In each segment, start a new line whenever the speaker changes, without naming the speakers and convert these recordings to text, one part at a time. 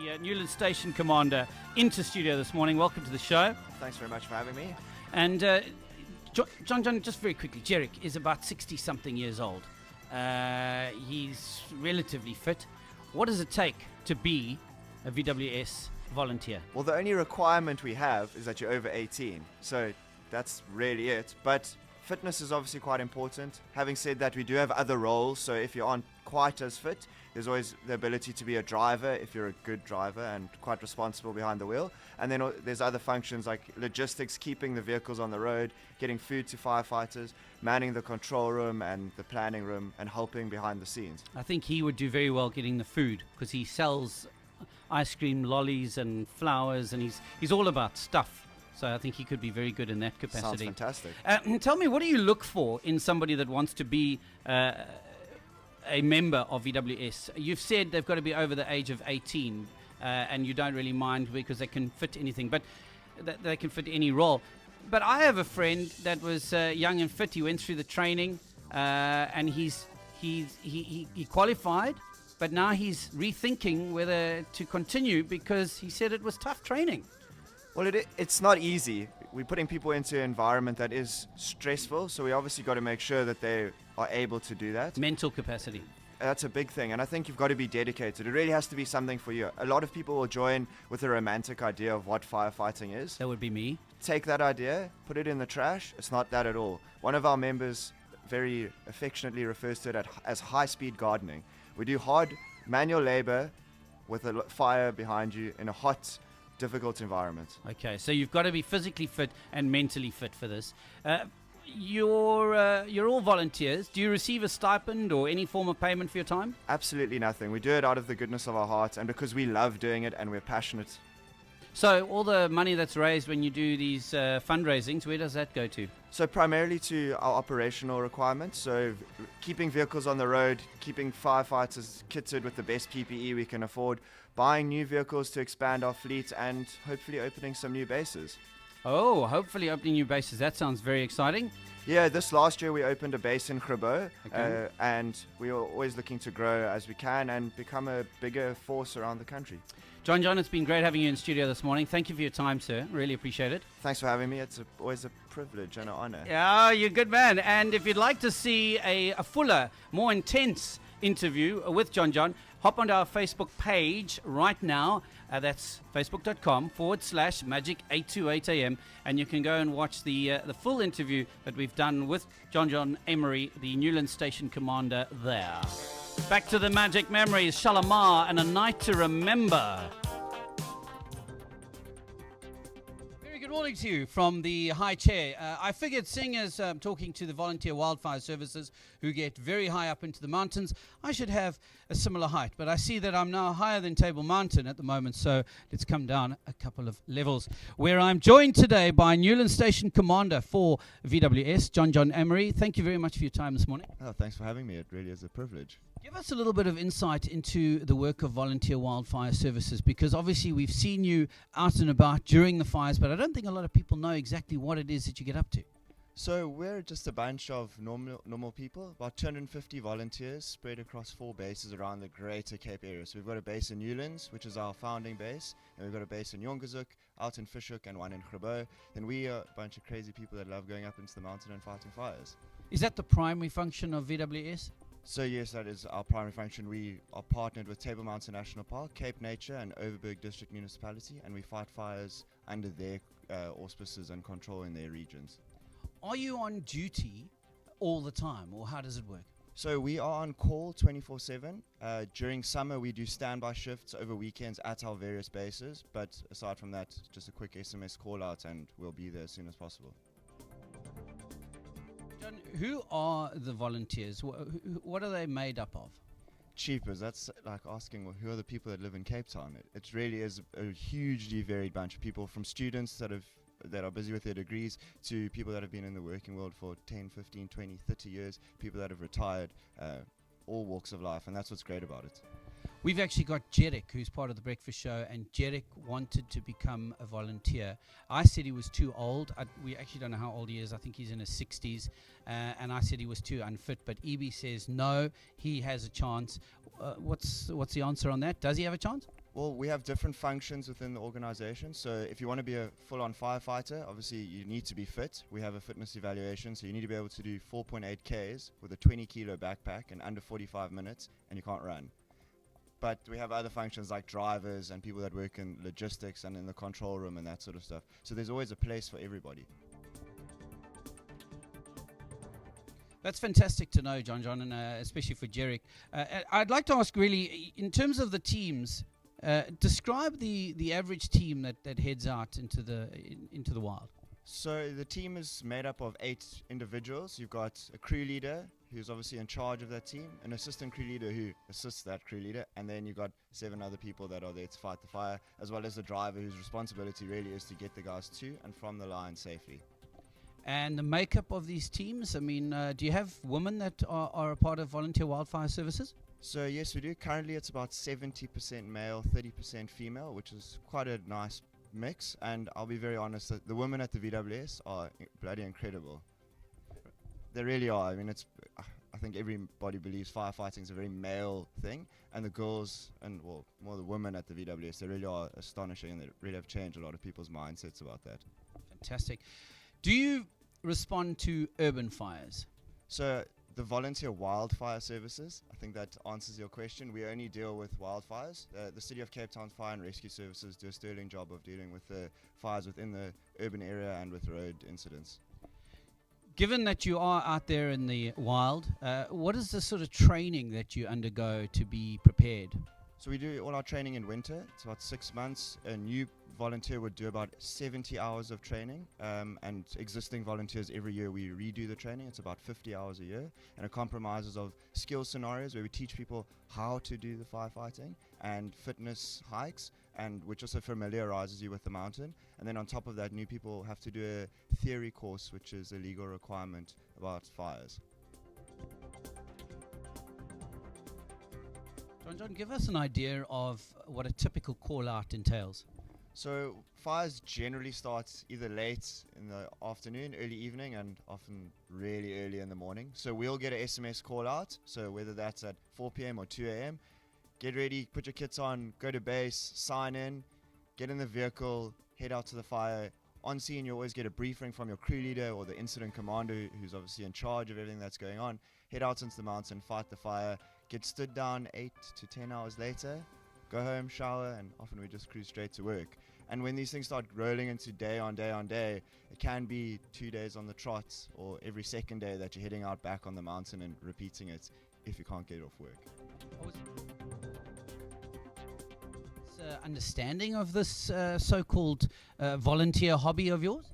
The Newlands Station Commander into studio this morning. Welcome to the show.
Thanks very much for having me.
And Jon-Jon, just very quickly, Jerick is about 60-something years old. He's relatively fit. What does it take to be a VWS volunteer?
Well, the only requirement we have is that you're over 18. So that's really it. But fitness is obviously quite important. Having said that, we do have other roles. So if you aren't quite as fit, there's always the ability to be a driver if you're a good driver and quite responsible behind the wheel. And then there's other functions like logistics, keeping the vehicles on the road, getting food to firefighters, manning the control room and the planning room, and helping behind the scenes.
I think he would do very well getting the food because he sells ice cream, lollies and flowers, and he's all about stuff. So I think he could be very good in that capacity.
Sounds fantastic.
Tell me, what do you look for in somebody that wants to be a member of VWS? You've said they've got to be over the age of 18, and you don't really mind because they can fit anything, but they can fit any role. But I have a friend that was young and fit. He went through the training, and he qualified, but now he's rethinking whether to continue because he said it was tough training.
Well, it's not easy. We're putting people into an environment that is stressful, so we obviously got to make sure that they are able to do that.
Mental capacity.
That's a big thing, and I think you've got to be dedicated. It really has to be something for you. A lot of people will join with a romantic idea of what firefighting is.
That would be me.
Take that idea, put it in the trash. It's not that at all. One of our members very affectionately refers to it as high-speed gardening. We do hard manual labor with a fire behind you in a hot, difficult environment.
Okay, so you've got to be physically fit and mentally fit for this. You're all volunteers. Do you receive a stipend or any form of payment for your time?
Absolutely nothing. We do it out of the goodness of our hearts and because we love doing it and we're passionate.
So all the money that's raised when you do these fundraisings, where does that go to?
So primarily to our operational requirements. So keeping vehicles on the road, keeping firefighters kitted with the best PPE we can afford, buying new vehicles to expand our fleet, and hopefully opening some new bases.
Oh, hopefully opening new bases. That sounds very exciting.
Yeah, this last year we opened a base in Grabo,
Okay.
and we are always looking to grow as we can and become a bigger force around the country.
Jon-Jon, it's been great having you in studio this morning. Thank you for your time, sir. Really appreciate it.
Thanks for having me. It's always a privilege and an honor.
Yeah, you're a good man. And if you'd like to see a fuller, more intense interview with Jon-Jon, hop onto our Facebook page right now. That's facebook.com/magic828am, and you can go and watch the full interview that we've done with Jon-Jon Emary, the Newlands Station Commander there. Back to the Magic Memories, Shalimar and A Night to Remember. Very good morning to you from the high chair. I figured, seeing as talking to the volunteer wildfire services who get very high up into the mountains, I should have a similar height. But I see that I'm now higher than Table Mountain at the moment, so let's come down a couple of levels, where I'm joined today by Newlands Station Commander for VWS, Jon-Jon Emary. Thank you very much for your time this morning.
Oh, thanks for having me. It really is a privilege.
Give us a little bit of insight into the work of volunteer wildfire services, because obviously we've seen you out and about during the fires, but I don't think a lot of people know exactly what it is that you get up to.
So we're just a bunch of normal people, about 250 volunteers spread across 4 bases around the greater Cape area. So we've got a base in Newlands, which is our founding base, and we've got a base in Yongazuk, out in Fishhoek, and one in Grabo. Then we are a bunch of crazy people that love going up into the mountain and fighting fires.
Is that the primary function of VWS?
So yes, that is our primary function. We are partnered with Table Mountain National Park, Cape Nature, and Overberg District Municipality, and we fight fires under their auspices and control in their regions.
Are you on duty all the time, or how does it work?
So we are on call 24/7. During summer, we do standby shifts over weekends at our various bases. But aside from that, just a quick SMS call out, and we'll be there as soon as possible.
John, who are the volunteers? What are they made up of?
Cheapers. That's like asking, well, who are the people that live in Cape Town? It really is a hugely varied bunch of people, from students that are busy with their degrees to people that have been in the working world for 10, 15, 20, 30 years, people that have retired, all walks of life, and that's what's great about it.
We've actually got Jerick, who's part of the breakfast show, and Jerick wanted to become a volunteer. I said he was too old. We actually don't know how old he is. I think he's in his 60s, and I said he was too unfit, but EB says no, he has a chance. What's the answer on that? Does he have a chance?
Well, we have different functions within the organization. So if you want to be a full-on firefighter, obviously you need to be fit. We have a fitness evaluation, so you need to be able to do 4.8 Ks with a 20-kilo backpack in under 45 minutes, and you can't run. But we have other functions like drivers and people that work in logistics and in the control room and that sort of stuff. So there's always a place for everybody.
That's fantastic to know, Jon-Jon, and especially for Jerick. I'd like to ask, really, in terms of the teams, describe the average team that heads out into the wild.
So the team is made up of 8 individuals. You've got a crew leader who's obviously in charge of that team, an assistant crew leader who assists that crew leader, and then you've got 7 other people that are there to fight the fire, as well as the driver whose responsibility really is to get the guys to and from the line safely.
And the makeup of these teams, I mean, do you have women that are a part of volunteer wildfire services?
So yes, we do. Currently it's about 70% male, 30% female, which is quite a nice mix. And I'll be very honest, that the women at the VWS are bloody incredible. They really are. I mean, I think everybody believes firefighting is a very male thing, and the girls, and well, more the women at the VWS, they really are astonishing, and they really have changed a lot of people's mindsets about that.
Fantastic. Do you respond to urban fires?
So the volunteer wildfire services, I think that answers your question. We only deal with wildfires. The City of Cape Town's Fire and Rescue Services do a sterling job of dealing with the fires within the urban area and with road incidents.
Given that you are out there in the wild, what is the sort of training that you undergo to be prepared?
So we do all our training in winter. It's about 6 months. A new volunteer would do about 70 hours of training, and existing volunteers every year we redo the training. It's about 50 hours a year, and it compromises of skill scenarios where we teach people how to do the firefighting and fitness hikes, and which also familiarizes you with the mountain. And then on top of that, new people have to do a theory course, which is a legal requirement about fires.
Jon-Jon, give us an idea of what a typical call-out entails.
So fires generally start either late in the afternoon, early evening, and often really early in the morning. So we'll get an SMS call out. So whether that's at 4 p.m. or 2 a.m., get ready, put your kits on, go to base, sign in, get in the vehicle, head out to the fire. On scene, you always get a briefing from your crew leader or the incident commander, who's obviously in charge of everything that's going on. Head out into the mountain, fight the fire, get stood down 8 to 10 hours later, go home, shower, and often we just cruise straight to work. And when these things start rolling into day on day on day, it can be 2 days on the trot or every second day that you're heading out back on the mountain and repeating it if you can't get off work.
Understanding of this so-called volunteer hobby of yours?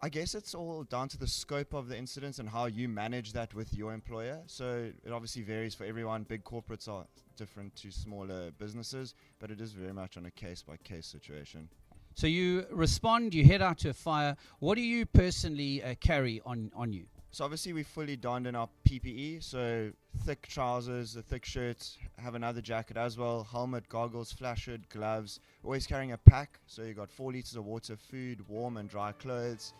I guess it's all down to the scope of the incidents and how you manage that with your employer. So it obviously varies for everyone. Big corporates are different to smaller businesses, but it is very much on a case-by-case situation.
So you respond, you head out to a fire. What do you personally carry on you?
So obviously we fully donned in our PPE, so thick trousers, a thick shirt, have another jacket as well, helmet, goggles, flash hood, gloves, always carrying a pack, so you got 4 liters of water, food, warm and dry clothes.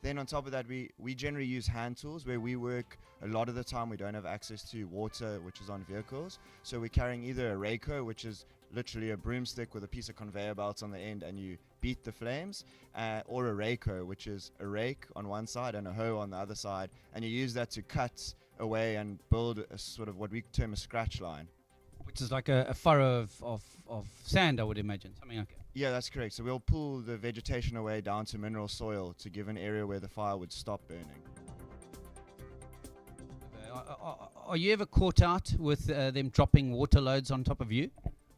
Then on top of that, we generally use hand tools. Where we work, a lot of the time we don't have access to water, which is on vehicles, so we're carrying either a rako, which is literally a broomstick with a piece of conveyor belts on the end and you beat the flames, or a rako, which is a rake on one side and a hoe on the other side, and you use that to cut away and build a sort of what we term a scratch line.
Which is like a furrow of sand, I would imagine, something like that.
Yeah, that's correct. So we'll pull the vegetation away down to mineral soil to give an area where the fire would stop burning.
Are you ever caught out with them dropping water loads on top of you?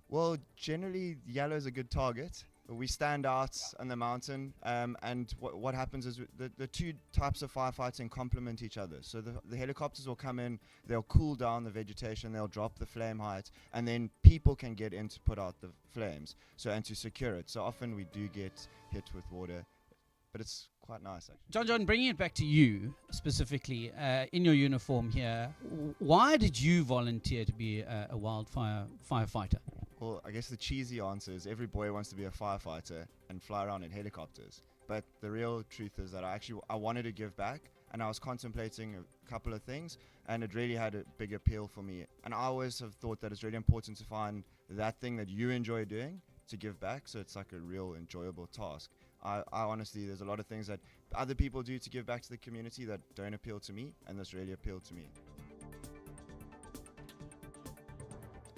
Well, generally, yellow is a good target. We stand out on the mountain, and what happens is the 2 types of firefighting complement each other. So the helicopters will come in, they'll cool down the vegetation, they'll drop the flame height, and then people can get in to put out the flames, and to secure it. So often we do get hit with water, but it's quite nice, actually.
Jon-Jon, bringing it back to you specifically, in your uniform here, why did you volunteer to be a wildfire firefighter?
Well, I guess the cheesy answer is every boy wants to be a firefighter and fly around in helicopters. But the real truth is that I wanted to give back, and I was contemplating a couple of things, and it really had a big appeal for me. And I always have thought that it's really important to find that thing that you enjoy doing to give back, so it's like a real enjoyable task. I honestly, there's a lot of things that other people do to give back to the community that don't appeal to me, and this really appealed to me.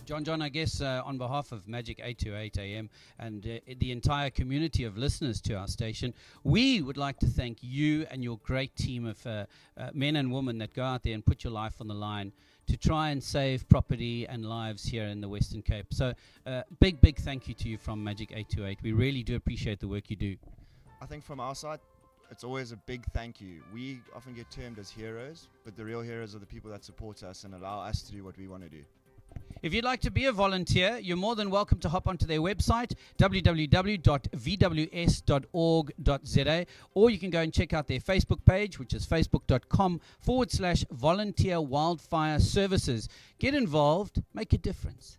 Jon-Jon, I guess on behalf of Magic 828 AM and the entire community of listeners to our station, we would like to thank you and your great team of men and women that go out there and put your life on the line to try and save property and lives here in the Western Cape. So big thank you to you from Magic 828. We really do appreciate the work you do.
I think from our side, it's always a big thank you. We often get termed as heroes, but the real heroes are the people that support us and allow us to do what we want to do.
If you'd like to be a volunteer, you're more than welcome to hop onto their website, www.vws.org.za, or you can go and check out their Facebook page, which is facebook.com/volunteer wildfire services. Get involved, make a difference.